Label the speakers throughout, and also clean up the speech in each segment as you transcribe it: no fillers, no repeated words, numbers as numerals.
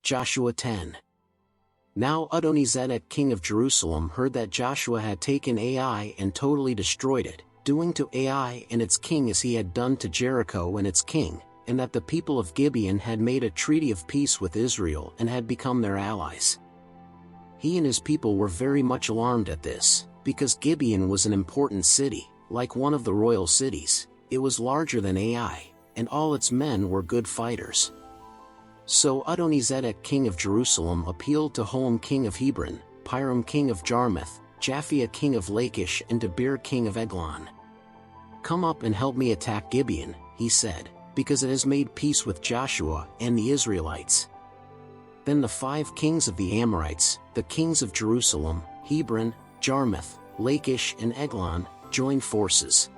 Speaker 1: Joshua 10. Now Adonizedek king of Jerusalem heard that Joshua had taken Ai and totally destroyed it, doing to Ai and its king as he had done to Jericho and its king, and that the people of Gibeon had made a treaty of peace with Israel and had become their allies. He and his people were very much alarmed at this, because Gibeon was an important city, like one of the royal cities. It was larger than Ai, and all its men were good fighters. So Adonizedek king of Jerusalem appealed to Hoam king of Hebron, Piram king of Jarmuth, Japhia king of Lachish and Debir king of Eglon. "Come up and help me attack Gibeon," he said, "because it has made peace with Joshua and the Israelites." Then the 5 kings of the Amorites, the kings of Jerusalem, Hebron, Jarmuth, Lachish and Eglon, joined forces.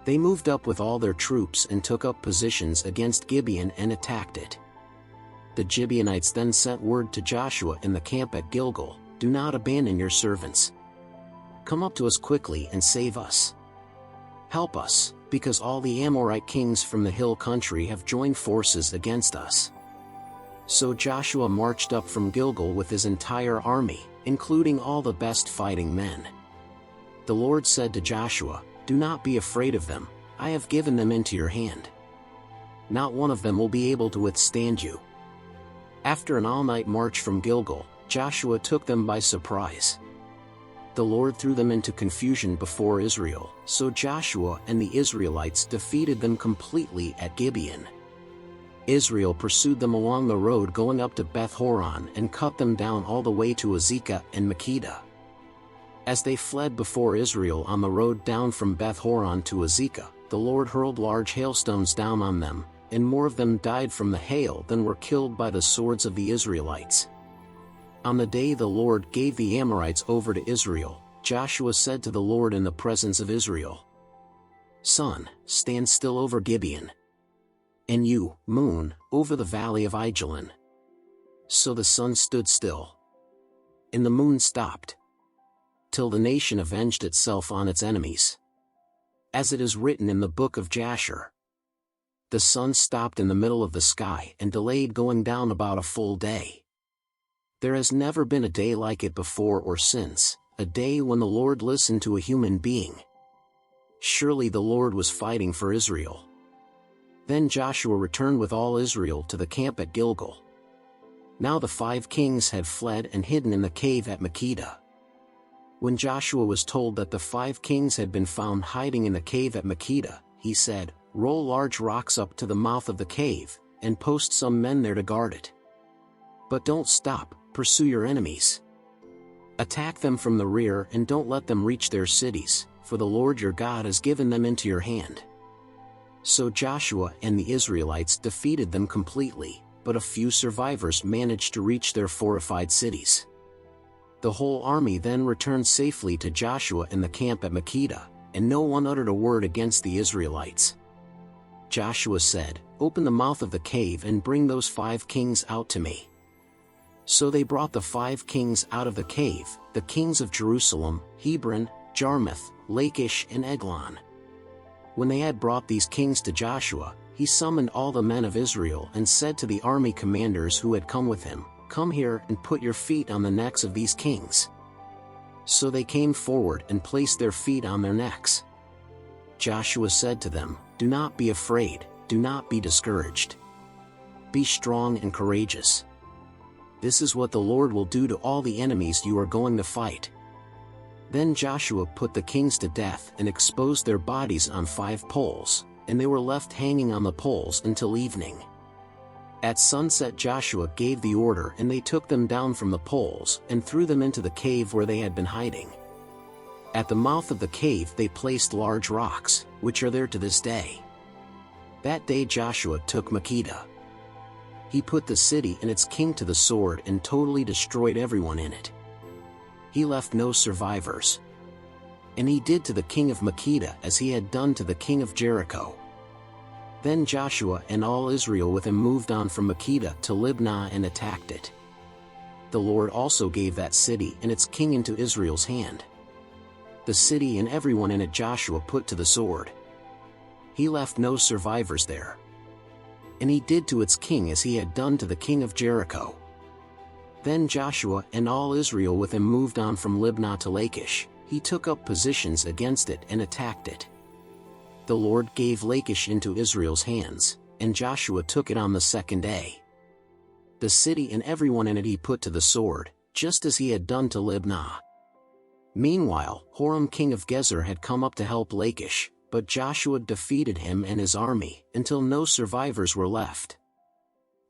Speaker 1: They moved up with all their troops and took up positions against Gibeon and attacked it. The Gibeonites then sent word to Joshua in the camp at Gilgal, "Do not abandon your servants. Come up to us quickly and save us. Help us, because all the Amorite kings from the hill country have joined forces against us." So Joshua marched up from Gilgal with his entire army, including all the best fighting men. The Lord said to Joshua, "Do not be afraid of them, I have given them into your hand. Not one of them will be able to withstand you." After an all-night march from Gilgal, Joshua took them by surprise. The Lord threw them into confusion before Israel, so Joshua and the Israelites defeated them completely at Gibeon. Israel pursued them along the road going up to Beth-horon and cut them down all the way to Azekah and Makkedah. As they fled before Israel on the road down from Beth-horon to Azekah, the Lord hurled large hailstones down on them, and more of them died from the hail than were killed by the swords of the Israelites. On the day the Lord gave the Amorites over to Israel, Joshua said to the Lord in the presence of Israel, "Sun, stand still over Gibeon. And you, moon, over the valley of Ajalon." So the sun stood still, and the moon stopped, till the nation avenged itself on its enemies. As it is written in the book of Jasher, the sun stopped in the middle of the sky and delayed going down about a full day. There has never been a day like it before or since, a day when the Lord listened to a human being. Surely the Lord was fighting for Israel. Then Joshua returned with all Israel to the camp at Gilgal. Now the 5 kings had fled and hidden in the cave at Makkedah. When Joshua was told that the 5 kings had been found hiding in the cave at Makkedah, he said, "Roll large rocks up to the mouth of the cave, and post some men there to guard it. But don't stop, pursue your enemies. Attack them from the rear and don't let them reach their cities, for the Lord your God has given them into your hand." So Joshua and the Israelites defeated them completely, but a few survivors managed to reach their fortified cities. The whole army then returned safely to Joshua in the camp at Makkedah, and no one uttered a word against the Israelites. Joshua said, "Open the mouth of the cave and bring those 5 kings out to me." So they brought the 5 kings out of the cave, the kings of Jerusalem, Hebron, Jarmuth, Lachish and Eglon. When they had brought these kings to Joshua, he summoned all the men of Israel and said to the army commanders who had come with him, "Come here and put your feet on the necks of these kings." So they came forward and placed their feet on their necks. Joshua said to them, "Do not be afraid, do not be discouraged. Be strong and courageous. This is what the Lord will do to all the enemies you are going to fight." Then Joshua put the kings to death and exposed their bodies on 5 poles, and they were left hanging on the poles until evening. At sunset Joshua gave the order and they took them down from the poles and threw them into the cave where they had been hiding. At the mouth of the cave they placed large rocks, which are there to this day. That day Joshua took Makkedah. He put the city and its king to the sword and totally destroyed everyone in it. He left no survivors. And he did to the king of Makkedah as he had done to the king of Jericho. Then Joshua and all Israel with him moved on from Makkedah to Libnah and attacked it. The Lord also gave that city and its king into Israel's hand. The city and everyone in it Joshua put to the sword. He left no survivors there. and he did to its king as he had done to the king of Jericho. Then Joshua and all Israel with him moved on from Libnah to Lachish. He took up positions against it and attacked it. The Lord gave Lachish into Israel's hands, and Joshua took it on the second day. The city and everyone in it he put to the sword, just as he had done to Libnah. Meanwhile, Horam king of Gezer had come up to help Lachish, but Joshua defeated him and his army, until no survivors were left.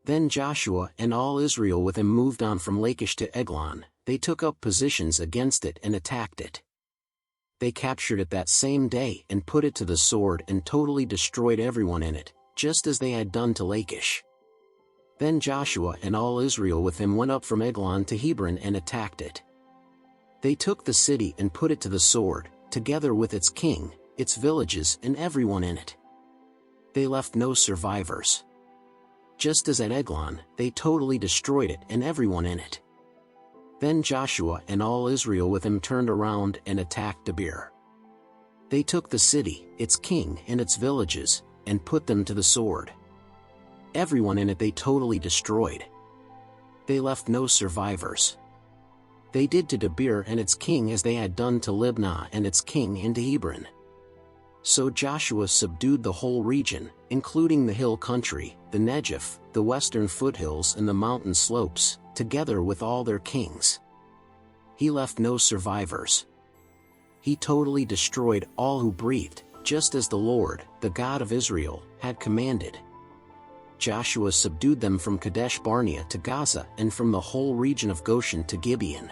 Speaker 1: Then Joshua and all Israel with him moved on from Lachish to Eglon. They took up positions against it and attacked it. They captured it that same day and put it to the sword and totally destroyed everyone in it, just as they had done to Lachish. Then Joshua and all Israel with him went up from Eglon to Hebron and attacked it. They took the city and put it to the sword, together with its king, its villages and everyone in it. They left no survivors. Just as at Eglon, they totally destroyed it and everyone in it. Then Joshua and all Israel with him turned around and attacked Debir. They took the city, its king and its villages, and put them to the sword. Everyone in it they totally destroyed. They left no survivors. They did to Debir and its king as they had done to Libnah and its king and to Hebron. So Joshua subdued the whole region, including the hill country, the Negev, the western foothills and the mountain slopes, together with all their kings. He left no survivors. He totally destroyed all who breathed, just as the Lord, the God of Israel, had commanded. Joshua subdued them from Kadesh Barnea to Gaza and from the whole region of Goshen to Gibeon.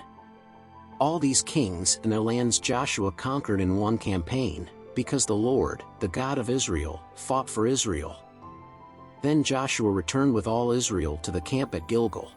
Speaker 1: All these kings and their lands Joshua conquered in one campaign, because the Lord, the God of Israel, fought for Israel. Then Joshua returned with all Israel to the camp at Gilgal.